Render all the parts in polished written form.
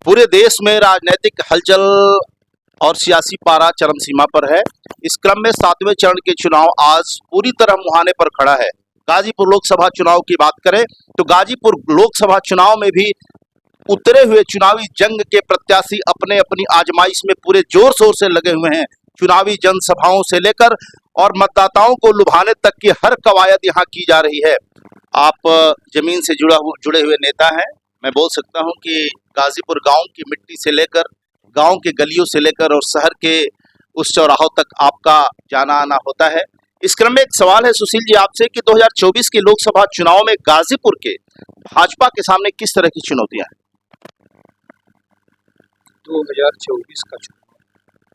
पूरे देश में राजनीतिक हलचल और सियासी पारा चरम सीमा पर है। इस क्रम में 7वें चरण के चुनाव आज पूरी तरह मुहाने पर खड़ा है। गाजीपुर लोकसभा चुनाव की बात करें तो गाजीपुर लोकसभा चुनाव में भी उतरे हुए चुनावी जंग के प्रत्याशी अपने अपनी आजमाइश में पूरे जोर शोर से लगे हुए हैं। चुनावी जनसभाओं से लेकर और मतदाताओं को लुभाने तक की हर कवायद यहाँ की जा रही है। आप जमीन से जुड़े हुए नेता हैं। मैं बोल सकता हूं कि गाजीपुर गांव की मिट्टी से लेकर गांव के गलियों से लेकर और शहर के उस चौराहों तक आपका जाना आना होता है। इस क्रम में एक सवाल है सुशील जी आपसे कि 2024 के लोकसभा चुनाव में गाजीपुर के भाजपा के सामने किस तरह की चुनौतियां हैं? 2024 का चुनाव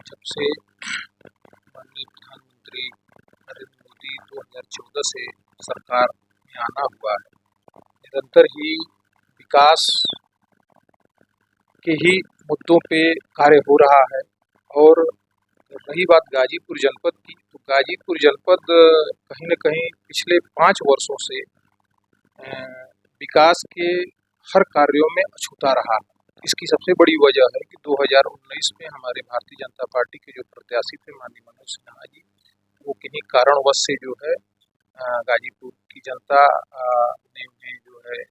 जब से माननीय प्रधानमंत्री नरेंद्र मोदी 2014 से सरकार में आना हुआ है, निरंतर ही विकास के ही मुद्दों पे कार्य हो रहा है। और रही बात गाजीपुर जनपद की, तो गाजीपुर जनपद कहीं न कहीं पिछले 5 वर्षों से विकास के हर कार्यों में अछूता रहा है। इसकी सबसे बड़ी वजह है कि 2019 में हमारे भारतीय जनता पार्टी के जो प्रत्याशी थे माननीय मनोज सिन्हा जी, वो किन्हीं कारणवश से जो है गाजीपुर की जनता ने उन्हें जो है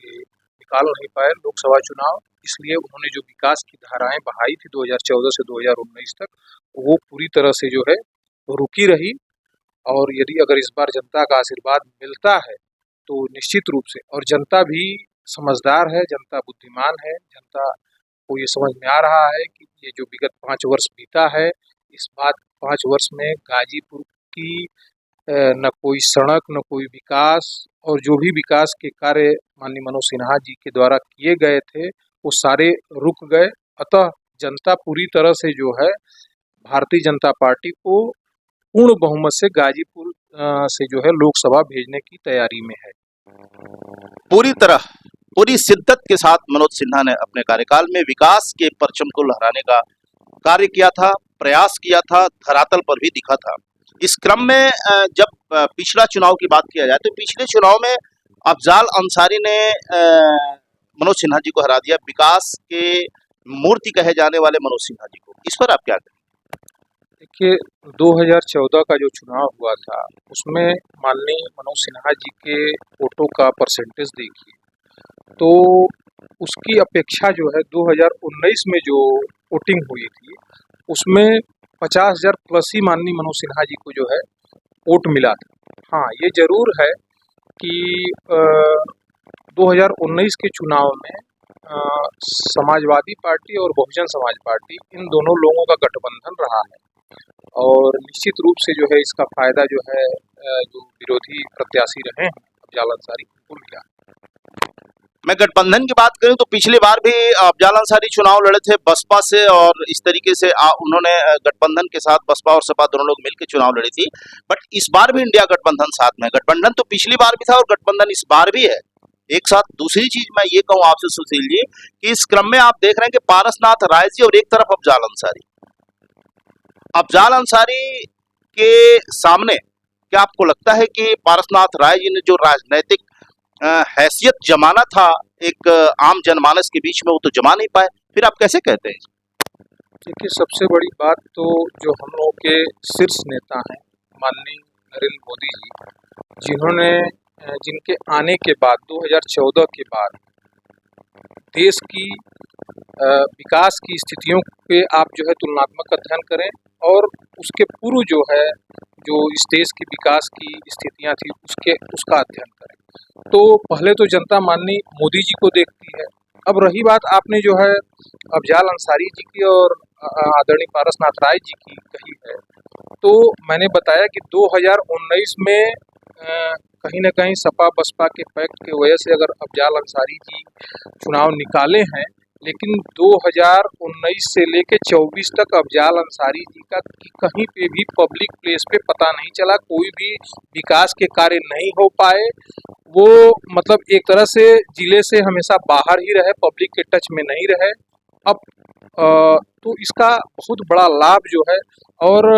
ये निकाल नहीं पाए लोकसभा चुनाव। इसलिए उन्होंने जो विकास की धाराएं बहाई थी 2014 से 2019 तक, वो पूरी तरह से जो है रुकी रही। और यदि अगर इस बार जनता का आशीर्वाद मिलता है तो निश्चित रूप से, और जनता भी समझदार है, जनता बुद्धिमान है, जनता को ये समझ में आ रहा है कि ये जो विगत 5 वर्ष बीता है, इस बात 5 वर्ष में गाजीपुर की न कोई सड़क, न कोई विकास, और जो भी विकास के कार्य माननीय मनोज सिन्हा जी के द्वारा किए गए थे वो सारे रुक गए। अतः जनता पूरी तरह से जो है भारतीय जनता पार्टी को पूर्ण बहुमत से गाजीपुर से जो है लोकसभा भेजने की तैयारी में है। पूरी तरह पूरी शिद्दत के साथ मनोज सिन्हा ने अपने कार्यकाल में विकास के परचम को लहराने का कार्य किया था, प्रयास किया था, धरातल पर भी दिखा था। इस क्रम में जब पिछला चुनाव की बात किया जाए तो पिछले चुनाव में अफजाल अंसारी ने मनोज सिन्हा जी को हरा दिया, विकास के मूर्ति कहे जाने वाले मनोज सिन्हा जी को। इस पर आप क्या कहें? देखिए, 2014 का जो चुनाव हुआ था उसमें माननीय मनोज सिन्हा जी के वोटों का परसेंटेज देखिए तो उसकी अपेक्षा जो है 2019 में जो वोटिंग हुई थी उसमें 50,000 प्लस ही माननीय मनोज सिन्हा जी को जो है वोट मिला था। हाँ, ये जरूर है कि 2019 के चुनाव में समाजवादी पार्टी और बहुजन समाज पार्टी, इन दोनों लोगों का गठबंधन रहा है और निश्चित रूप से जो है इसका फायदा जो है जो विरोधी प्रत्याशी रहे हैं अफजाल अंसारी को मिला। मैं गठबंधन की बात करूं तो पिछली बार भी अफजाल अंसारी चुनाव लड़े थे बसपा से और इस तरीके से उन्होंने गठबंधन के साथ बसपा और सपा दोनों लोग मिलकर चुनाव लड़ी थी। बट इस बार भी इंडिया गठबंधन साथ में, गठबंधन तो पिछली बार भी था और गठबंधन इस बार भी है एक साथ। दूसरी चीज मैं ये कहूँ आपसे सुशील जी कि इस क्रम में आप देख रहे हैं कि पारसनाथ राय जी और एक तरफ अफजाल अंसारी के सामने क्या आपको लगता है कि पारसनाथ राय जी ने जो राजनैतिक हैसियत जमाना था एक आम जनमानस के बीच में, वो तो जमा नहीं पाए, फिर आप कैसे कहते हैं? देखिए, सबसे बड़ी बात तो जो हम लोगों के शीर्ष नेता हैं माननीय नरेंद्र मोदी जी, जिनके आने के बाद 2014 के बाद देश की विकास की स्थितियों पे आप जो है तुलनात्मक अध्ययन करें और उसके पूर्व जो है जो इस देश की विकास की स्थितियां थी उसका अध्ययन करें तो पहले तो जनता माननीय मोदी जी को देखती है। अब रही बात आपने जो है अफजाल अंसारी जी की और आदरणीय पारसनाथ राय जी की कही है, तो मैंने बताया कि 2019 में कहीं न कहीं सपा बसपा के पैक्ट की वजह से अगर अफजाल अंसारी जी चुनाव निकाले हैं, लेकिन 2019 से लेके 24 तक अफजाल अंसारी जी का कहीं पे भी पब्लिक प्लेस पे पता नहीं चला, कोई भी विकास के कार्य नहीं हो पाए। वो मतलब एक तरह से जिले से हमेशा बाहर ही रहे, पब्लिक के टच में नहीं रहे। अब तो इसका बहुत बड़ा लाभ जो है। और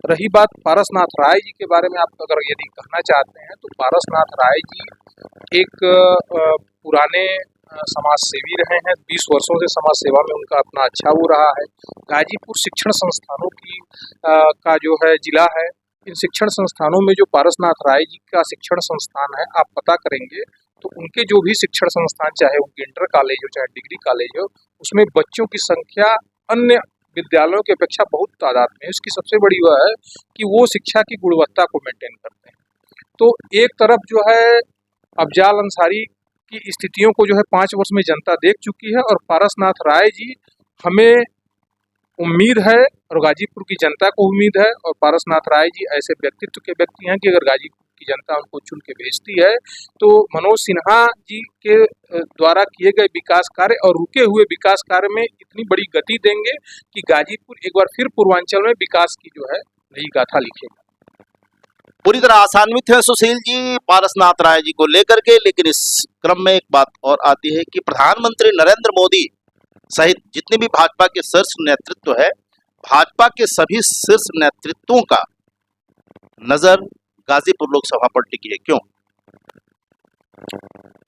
रही बात पारसनाथ राय जी के बारे में आप अगर यदि कहना चाहते हैं तो पारसनाथ राय जी एक पुराने समाज सेवी रहे हैं, 20 वर्षों से समाज सेवा में उनका अपना अच्छा वो रहा है। गाजीपुर शिक्षण संस्थानों की का जो है जिला है। इन शिक्षण संस्थानों में जो पारसनाथ राय जी का शिक्षण संस्थान है, आप पता करेंगे तो उनके जो भी शिक्षण संस्थान, चाहे उनके इंटर कॉलेज हो चाहे डिग्री कॉलेज हो, उसमें बच्चों की संख्या अन्य विद्यालयों की अपेक्षा बहुत तादाद में है। इसकी सबसे बड़ी वह है कि वो शिक्षा की गुणवत्ता को मेंटेन करते हैं। तो एक तरफ जो है अफजाल अंसारी की स्थितियों को जो है 5 वर्ष में जनता देख चुकी है, और पारसनाथ राय जी, हमें उम्मीद है और गाजीपुर की जनता को उम्मीद है, और पारसनाथ राय जी ऐसे व्यक्तित्व के व्यक्ति हैं कि अगर गाजीपुर की जनता उनको चुन के भेजती है तो मनोज सिन्हा जी के द्वारा किए गए विकास कार्य और रुके हुए विकास कार्य में इतनी बड़ी गति देंगे कि गाजीपुर एक बार फिर पूर्वांचल में विकास की जो है नई गाथा लिखेगा। पूरी तरह आसान्वित है सुशील जी पारसनाथ राय जी को लेकर के, लेकिन इस क्रम में एक बात और आती है कि प्रधानमंत्री नरेंद्र मोदी सहित जितने भी भाजपा के शीर्ष नेतृत्व है, भाजपा के सभी शीर्ष नेतृत्वों का नजर गाजीपुर लोकसभा पर टिकी है। क्यों?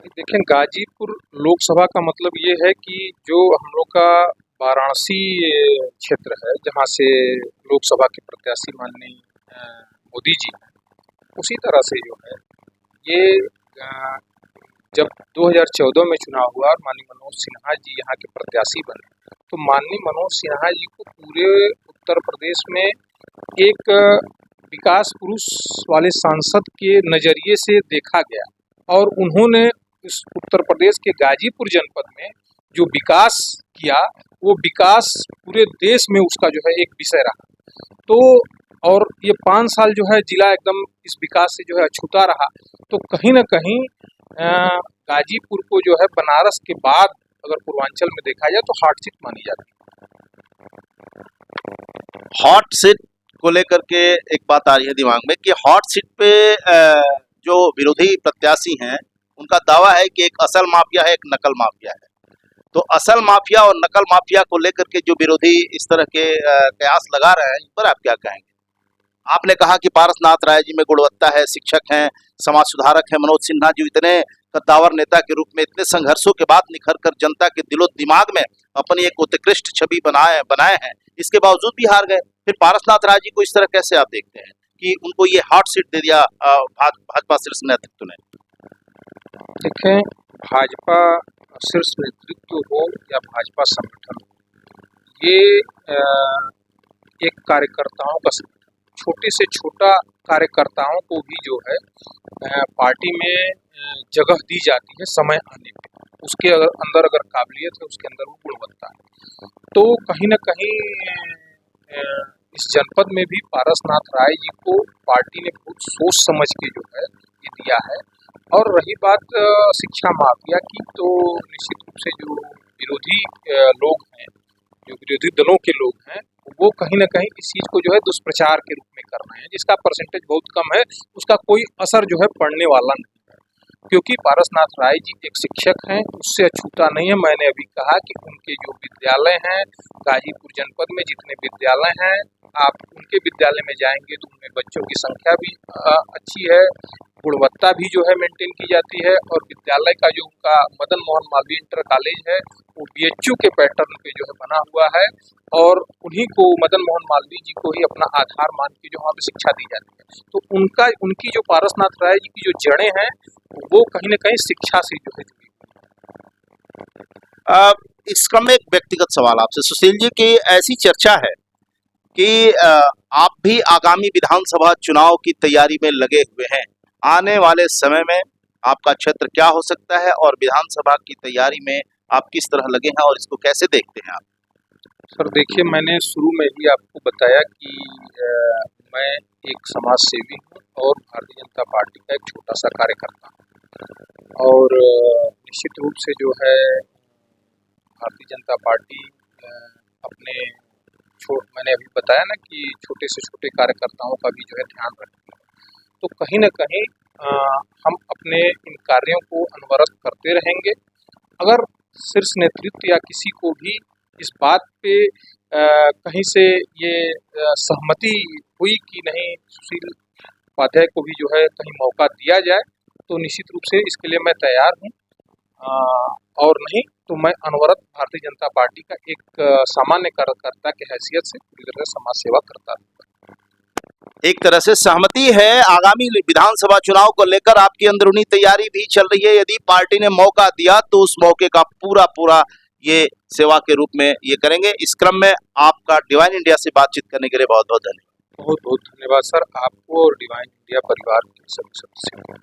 देखें, गाजीपुर लोकसभा का मतलब ये है कि जो हम लोग का वाराणसी क्षेत्र है, जहाँ से लोकसभा के प्रत्याशी माननीय मोदी जी, उसी तरह से जो है ये जब 2014 में चुनाव हुआ और माननीय मनोज सिन्हा जी यहाँ के प्रत्याशी बने, तो माननीय मनोज सिन्हा जी को पूरे उत्तर प्रदेश में एक विकास पुरुष वाले सांसद के नज़रिए से देखा गया, और उन्होंने इस उत्तर प्रदेश के गाजीपुर जनपद में जो विकास किया, वो विकास पूरे देश में उसका जो है एक विषय रहा। तो और ये 5 साल जो है जिला एकदम इस विकास से जो है अछूता रहा। तो कहीं ना कहीं गाजीपुर को जो है बनारस के बाद अगर पूर्वांचल में देखा जाए तो हॉट सीट मानी जाती है। हॉट सीट को लेकर के एक बात आ रही है दिमाग में कि हॉट सीट पे जो विरोधी प्रत्याशी हैं उनका दावा है कि एक असल माफिया है, एक नकल माफिया है। तो असल माफिया और नकल माफिया को लेकर के जो विरोधी इस तरह के कयास लगा रहे हैं, इन पर आप क्या कहेंगे? आपने कहा कि पारसनाथ राय जी में गुणवत्ता है, शिक्षक हैं, समाज सुधारक हैं। मनोज सिन्हा जी इतने कद्दावर नेता के रूप में इतने संघर्षों के बाद निखर कर जनता के दिलो दिमाग में अपनी एक उत्कृष्ट छवि बनाए हैं, इसके बावजूद भी हार गए। फिर पारसनाथ राय जी को इस तरह कैसे आप देखते हैं कि उनको ये हॉट सीट दे दिया भाजपा शीर्ष नेतृत्व ने? देखें, भाजपा शीर्ष नेतृत्व हो या भाजपा संगठन हो, ये एक कार्यकर्ताओं का, छोटे से छोटा कार्यकर्ताओं को भी जो है पार्टी में जगह दी जाती है समय आने पे। उसके अंदर अगर काबिलियत है, उसके अंदर वो गुणवत्ता है। तो कहीं ना कहीं इस जनपद में भी पारसनाथ राय जी को पार्टी ने बहुत सोच समझ के जो है ये दिया है। और रही बात शिक्षा माफिया की, तो निश्चित रूप से जो विरोधी लोग हैं, जो विरोधी दलों के लोग हैं, वो कहीं ना कहीं इस चीज़ को जो है दुष्प्रचार के रूप में कर रहे हैं, जिसका परसेंटेज बहुत कम है, उसका कोई असर जो है पड़ने वाला नहीं है, क्योंकि पारसनाथ राय जी एक शिक्षक हैं, उससे अछूता नहीं है। मैंने अभी कहा कि उनके जो विद्यालय हैं गाजीपुर जनपद में, जितने विद्यालय हैं, आप उनके विद्यालय में जाएंगे तो उनमें बच्चों की संख्या भी अच्छी है, गुणवत्ता भी जो है मेंटेन की जाती है, और विद्यालय का जो उनका मदन मोहन मालवीय इंटर कॉलेज है वो बीएचयू के पैटर्न पे जो है बना हुआ है, और उन्हीं को, मदन मोहन मालवीय जी को ही अपना आधार मान के जो वहाँ पे शिक्षा दी जाती है। तो उनकी जो पारसनाथ राय जी की जो जड़ें हैं वो कहीं ना कहीं शिक्षा से जो है जुड़ी। इस क्रम में एक व्यक्तिगत सवाल आपसे सुशील जी की, ऐसी चर्चा है कि आप भी आगामी विधानसभा चुनाव की तैयारी में लगे हुए हैं। आने वाले समय में आपका क्षेत्र क्या हो सकता है और विधानसभा की तैयारी में आप किस तरह लगे हैं और इसको कैसे देखते हैं आप? सर देखिए, मैंने शुरू में ही आपको बताया कि मैं एक समाज सेवी हूँ और भारतीय जनता पार्टी का एक छोटा सा कार्यकर्ता हूँ, और निश्चित रूप से जो है भारतीय जनता पार्टी अपने मैंने अभी बताया ना कि छोटे से छोटे कार्यकर्ताओं का भी जो है ध्यान रखती है। तो कहीं ना कहीं हम अपने इन कार्यों को अनवरत करते रहेंगे। अगर शीर्ष नेतृत्व या किसी को भी इस बात पे कहीं से ये सहमति हुई कि नहीं सुशील उपाध्याय को भी जो है कहीं मौका दिया जाए, तो निश्चित रूप से इसके लिए मैं तैयार हूँ। और नहीं तो मैं अनवरत भारतीय जनता पार्टी का एक सामान्य कार्यकर्ता की हैसियत से पूरी तरह समाज सेवा करता हूं। एक तरह से सहमति है। आगामी विधानसभा चुनाव को लेकर आपकी अंदरूनी तैयारी भी चल रही है। यदि पार्टी ने मौका दिया तो उस मौके का पूरा ये सेवा के रूप में ये करेंगे। इस क्रम में आपका डिवाइन इंडिया से बातचीत करने के लिए बहुत बहुत धन्यवाद। बहुत बहुत धन्यवाद सर, आपको और डिवाइन इंडिया परिवार के सभी सदस्यों को।